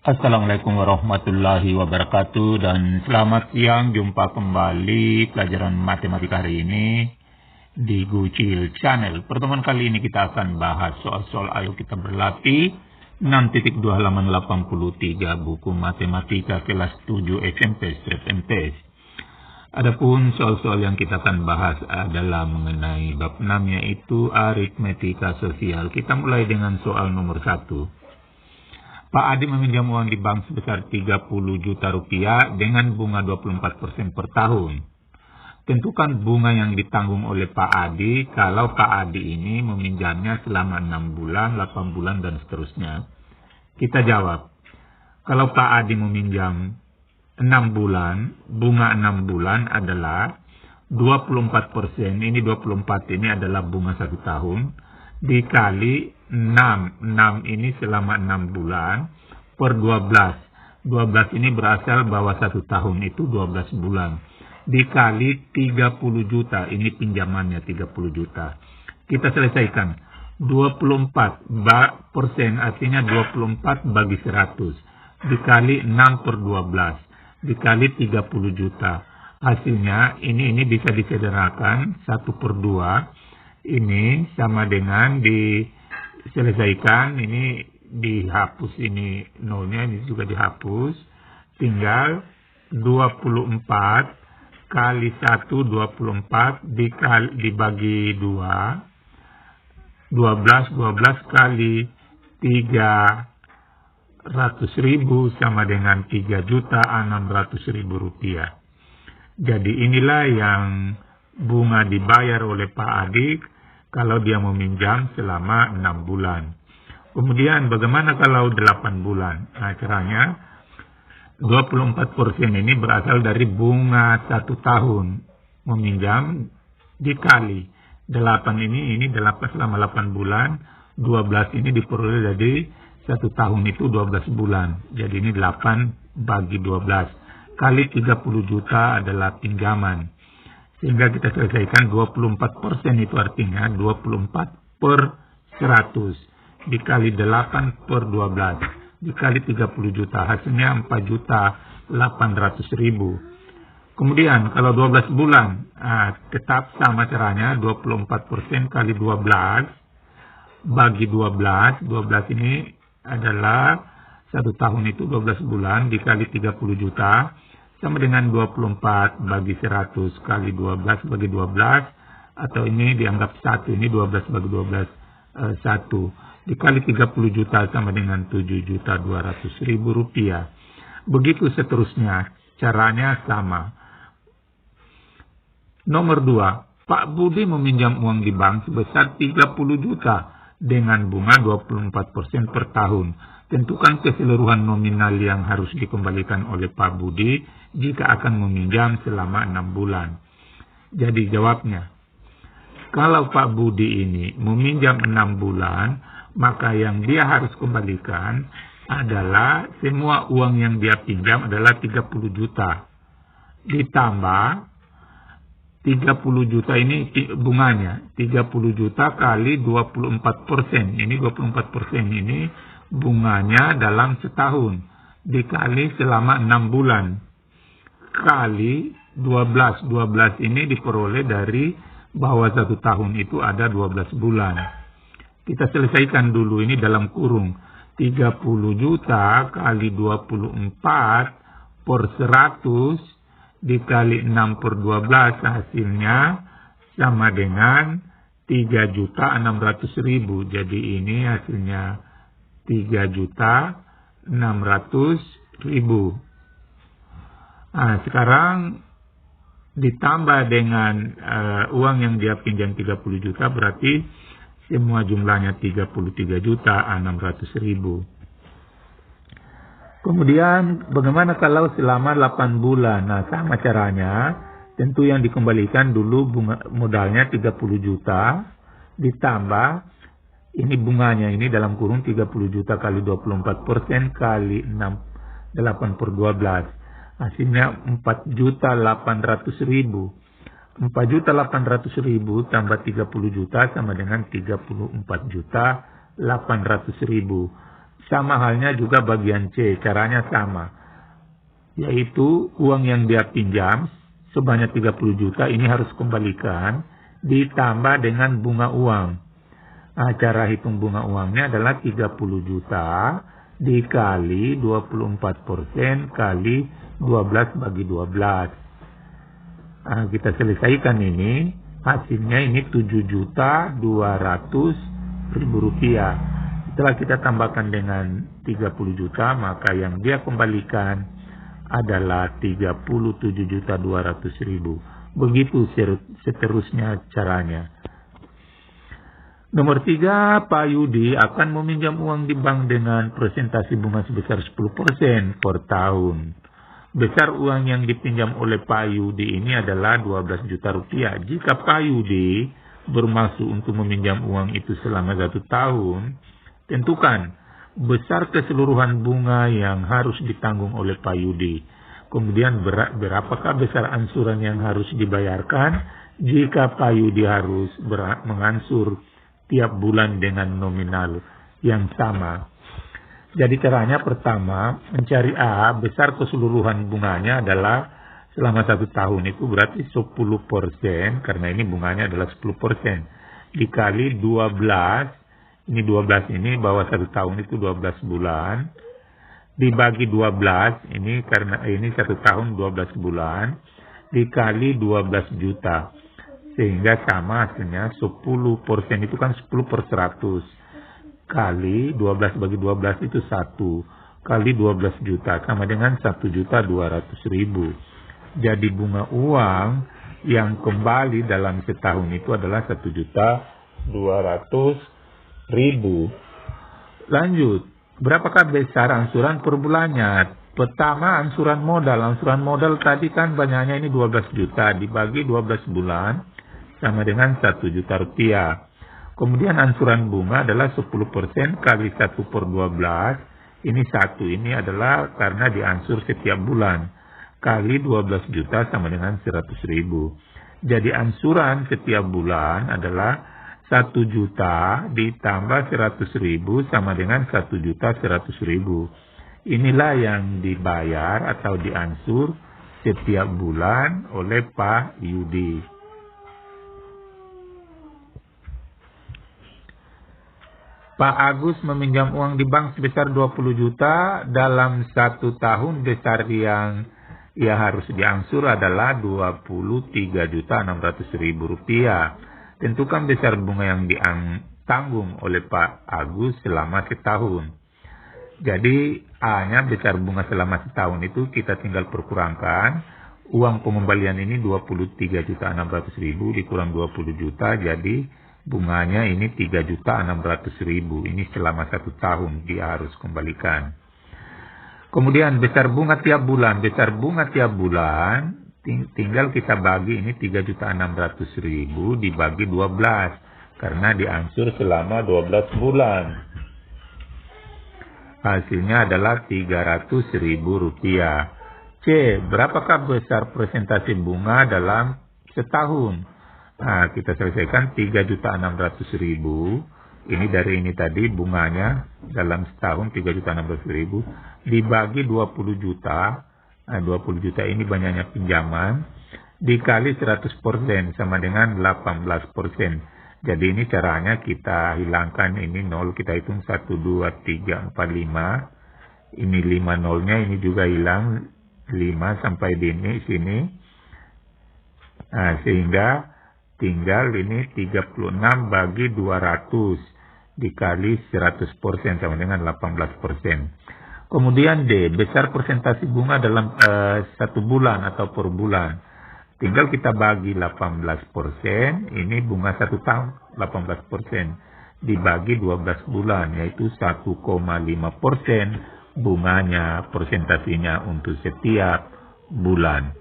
Assalamualaikum warahmatullahi wabarakatuh dan selamat siang. Jumpa kembali pelajaran matematika hari ini di Gucil Channel. Pertemuan kali ini kita akan bahas soal-soal Ayo Kita Berlatih 6.2 halaman 83 buku matematika kelas 7 SMP strip MTS. Adapun soal-soal yang kita akan bahas adalah mengenai bab 6, yaitu aritmetika sosial. Kita mulai dengan soal nomor 1. Pak Adi meminjam uang di bank sebesar 30 juta rupiah dengan bunga 24% per tahun. Tentukan bunga yang ditanggung oleh Pak Adi kalau Pak Adi ini meminjamnya selama 6 bulan, 8 bulan, dan seterusnya. Kita jawab, kalau Pak Adi meminjam 6 bulan, bunga 6 bulan adalah 24%, ini 24 ini adalah bunga 1 tahun, dikali 6 ini selama 6 bulan, per 12. 12 ini berasal bahwa 1 tahun itu 12 bulan. Dikali 30 juta, ini pinjamannya 30 juta. Kita selesaikan. 24% artinya 24 bagi 100. Dikali 6 per 12. Dikali 30 juta. Hasilnya ini bisa disederhanakan 1 per 2. Ini sama dengan diselesaikan, ini dihapus, ini nolnya, ini juga dihapus. Tinggal 24 kali 1, 24 dibagi 2. 12 kali 300.000 sama dengan 3.600.000 rupiah. Jadi inilah yang bunga dibayar oleh Pak Adi kalau dia meminjam selama 6 bulan. Kemudian bagaimana kalau 8 bulan? Nah, caranya 24% ini berasal dari bunga 1 tahun meminjam dikali 8 ini 8 selama 8 bulan, 12 ini diperoleh dari 1 tahun itu 12 bulan. Jadi ini 8 bagi 12 kali 30 juta adalah pinjaman. Sehingga kita selesaikan 24% itu artinya 24 per 100 dikali 8 per 12 dikali 30 juta. Hasilnya 4.800.000. Kemudian kalau 12 bulan, tetap sama caranya, 24% kali 12 bagi 12. 12 ini adalah 1 tahun itu 12 bulan dikali 30 juta. Sama dengan 24 bagi 100 kali 12 bagi 12, atau ini dianggap 1, ini 12 bagi 12, 1. Dikali 30 juta sama dengan 7.200.000 rupiah. Begitu seterusnya, caranya sama. Nomor 2, Pak Budi meminjam uang di bank sebesar 30 juta dengan bunga 24% per tahun. Tentukan keseluruhan nominal yang harus dikembalikan oleh Pak Budi jika akan meminjam selama 6 bulan. Jadi jawabnya, kalau Pak Budi ini meminjam 6 bulan, maka yang dia harus kembalikan adalah semua uang yang dia pinjam adalah 30 juta. Ditambah 30 juta ini bunganya, 30 juta kali 24%. Ini 24% ini bunganya dalam setahun dikali selama 6 bulan kali 12. 12 ini diperoleh dari bahwa 1 tahun itu ada 12 bulan. Kita selesaikan dulu ini dalam kurung. 30 juta kali 24 per 100 dikali 6 per 12 hasilnya sama dengan 3.600.000. Jadi ini hasilnya 3.600.000. Nah, sekarang ditambah dengan uang yang dia pinjam 30 juta, berarti semua jumlahnya 33.600.000. Kemudian bagaimana kalau selama 8 bulan? Nah, sama caranya. Tentu yang dikembalikan dulu bunga modalnya 30 juta ditambah ini bunganya, ini dalam kurung 30 juta kali 24% kali 8 per 12. Hasilnya 4.800.000. 4.800.000 tambah 30 juta sama dengan 34.800.000. Sama halnya juga bagian C, caranya sama. Yaitu uang yang dia pinjam sebanyak 30 juta ini harus kembalikan ditambah dengan bunga uang. Nah, cara hitung bunga uangnya adalah 30 juta dikali 24% kali 12 bagi 12. Nah, kita selesaikan ini, hasilnya ini 7.200.000 rupiah. Setelah kita tambahkan dengan 30 juta, maka yang dia kembalikan adalah 37.200.000. Begitu seterusnya caranya. Nomor 3, Pak Yudi akan meminjam uang di bank dengan presentasi bunga sebesar 10% per tahun. Besar uang yang dipinjam oleh Pak Yudi ini adalah 12 juta rupiah. Jika Pak Yudi bermaksud untuk meminjam uang itu selama 1 tahun, tentukan besar keseluruhan bunga yang harus ditanggung oleh Pak Yudi. Kemudian berapakah besar ansuran yang harus dibayarkan jika Pak Yudi harus mengansur tiap bulan dengan nominal yang sama. Jadi caranya pertama, mencari A, besar keseluruhan bunganya adalah selama 1 tahun itu berarti 10%, karena ini bunganya adalah 10%, dikali 12, ini 12 ini bahwa 1 tahun itu 12 bulan, dibagi 12, ini karena ini 1 tahun 12 bulan, dikali 12 juta. Sehingga sama hasilnya 10% itu kan 10 per 100. Kali 12 bagi 12 itu 1. Kali 12 juta sama dengan 1.200.000. Jadi bunga uang yang kembali dalam setahun itu adalah 1.200.000. Lanjut. Berapakah besar ansuran per bulannya? Pertama, ansuran modal. Ansuran modal tadi kan banyaknya ini 12 juta dibagi 12 bulan. Sama dengan 1 juta rupiah. Kemudian ansuran bunga adalah 10% kali 1 per 12. Ini 1. Ini adalah karena diansur setiap bulan. Kali 12 juta sama dengan 100.000. Jadi ansuran setiap bulan adalah 1 juta ditambah 100.000 sama dengan 1.100.000. Inilah yang dibayar atau diansur setiap bulan oleh Pak Yudi. Pak Agus meminjam uang di bank sebesar 20 juta dalam 1 tahun. Besar yang ia harus diangsur adalah 23.600.000 rupiah. Tentukan besar bunga yang ditanggung oleh Pak Agus selama setahun. Jadi A-nya besar bunga selama setahun itu kita tinggal perkurangkan. Uang pengembalian ini 23.600.000 dikurang 20 juta jadi bunganya ini 3.600.000. Ini selama 1 tahun dia harus kembalikan. Kemudian besar bunga tiap bulan. Besar bunga tiap bulan tinggal kita bagi ini 3.600.000 dibagi 12. Karena diansur selama 12 bulan. Hasilnya adalah 300.000 rupiah. C. Berapakah besar presentasi bunga dalam setahun? Nah, kita selesaikan 3.600.000. Ini dari ini tadi bunganya dalam setahun 3.600.000 dibagi 20 juta. Nah, 20 juta ini banyaknya pinjaman dikali 100% sama dengan 18%. Jadi ini caranya kita hilangkan ini 0, kita hitung 1, 2, 3, 4, 5. Ini 5 nolnya ini juga hilang 5 sampai di sini. Nah, sehingga tinggal ini 36 bagi 200 dikali 100% sama dengan 18%. Kemudian D, besar persentase bunga dalam 1 bulan atau per bulan. Tinggal kita bagi 18%, ini bunga 1 tahun 18%. Dibagi 12 bulan, yaitu 1,5% bunganya, persentasinya untuk setiap bulan.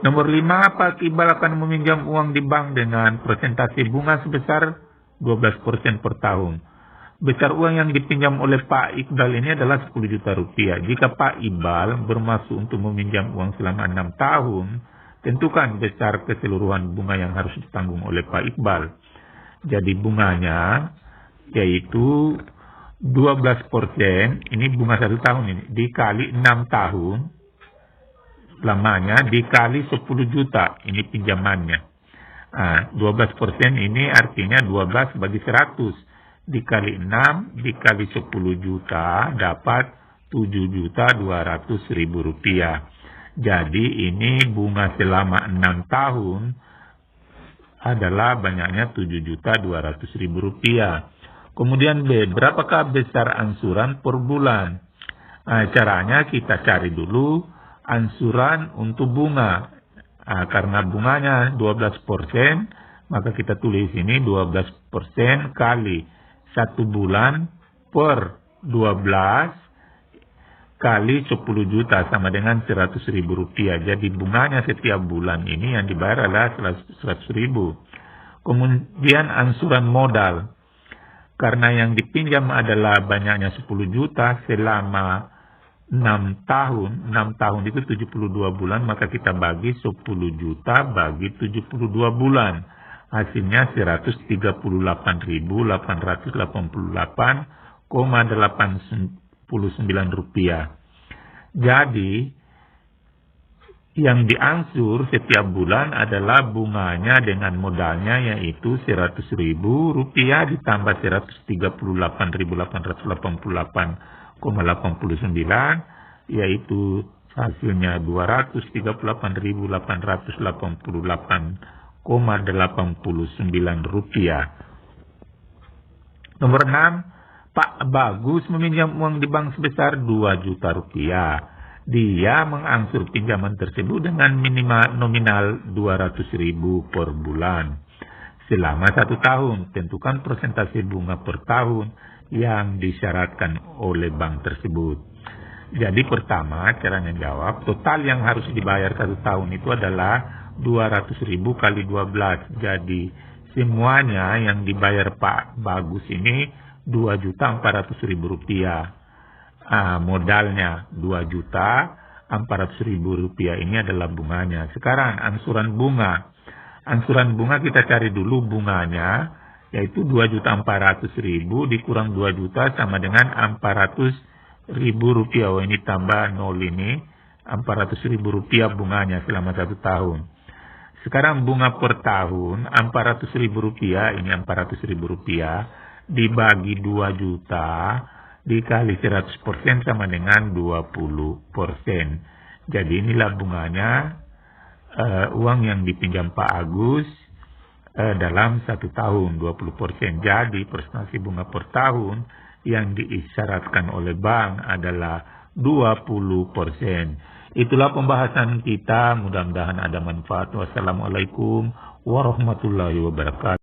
Nomor 5, Pak Iqbal akan meminjam uang di bank dengan presentasi bunga sebesar 12% per tahun. Besar uang yang dipinjam oleh Pak Iqbal ini adalah 10 juta rupiah. Jika Pak Iqbal bermaksud untuk meminjam uang selama 6 tahun, tentukan besar keseluruhan bunga yang harus ditanggung oleh Pak Iqbal. Jadi bunganya yaitu 12% ini bunga 1 tahun ini dikali 6 tahun lamanya dikali 10 juta ini pinjamannya. 12% ini artinya 12 bagi 100 dikali 6 dikali 10 juta dapat 7.200.000 rupiah. Jadi ini bunga selama 6 tahun adalah banyaknya 7.200.000 rupiah. Kemudian B, berapakah besar angsuran per bulan? Caranya kita cari dulu angsuran untuk bunga. Karena bunganya 12%, maka kita tulis ini 12% kali 1 bulan per 12 kali 10 juta sama dengan 100.000 rupiah. Jadi bunganya setiap bulan ini yang dibayar adalah 100.000. Kemudian angsuran modal. Karena yang dipinjam adalah banyaknya 10 juta selama 6 tahun. 6 tahun itu 72 bulan, maka kita bagi 10 juta bagi 72 bulan. Hasilnya 138.888,89 rupiah. Jadi yang diangsur setiap bulan adalah bunganya dengan modalnya yaitu 100.000 rupiah ditambah 138.888,89 yaitu hasilnya 238.888,89 rupiah. Nomor 6. Pak Bagus meminjam uang di bank sebesar 2 juta rupiah. Dia mengangsur pinjaman tersebut dengan minimal nominal 200.000 per bulan. Selama 1 tahun, tentukan persentase bunga per tahun yang disyaratkan oleh bank tersebut. Jadi pertama, caranya jawab, total yang harus dibayar 1 tahun itu adalah 200.000 kali 12. Jadi semuanya yang dibayar Pak Bagus ini 2.400.000 rupiah. Modalnya 2.400.000 rupiah ini adalah bunganya. Sekarang angsuran bunga. Angsuran bunga kita cari dulu bunganya, yaitu 2.400.000 dikurang 2 juta sama dengan 400.000 rupiah. Ini tambah 0 ini, 400.000 rupiah bunganya selama 1 tahun. Sekarang bunga per tahun, 400.000 rupiah, ini 400.000 rupiah. Dibagi 2 juta dikali 100% sama dengan 20%. Jadi inilah bunganya uang yang dipinjam Pak Agus dalam 1 tahun 20%. Jadi persentase bunga per tahun yang diisyaratkan oleh bank adalah 20%. Itulah pembahasan kita, mudah-mudahan ada manfaat. Wassalamualaikum warahmatullahi wabarakatuh.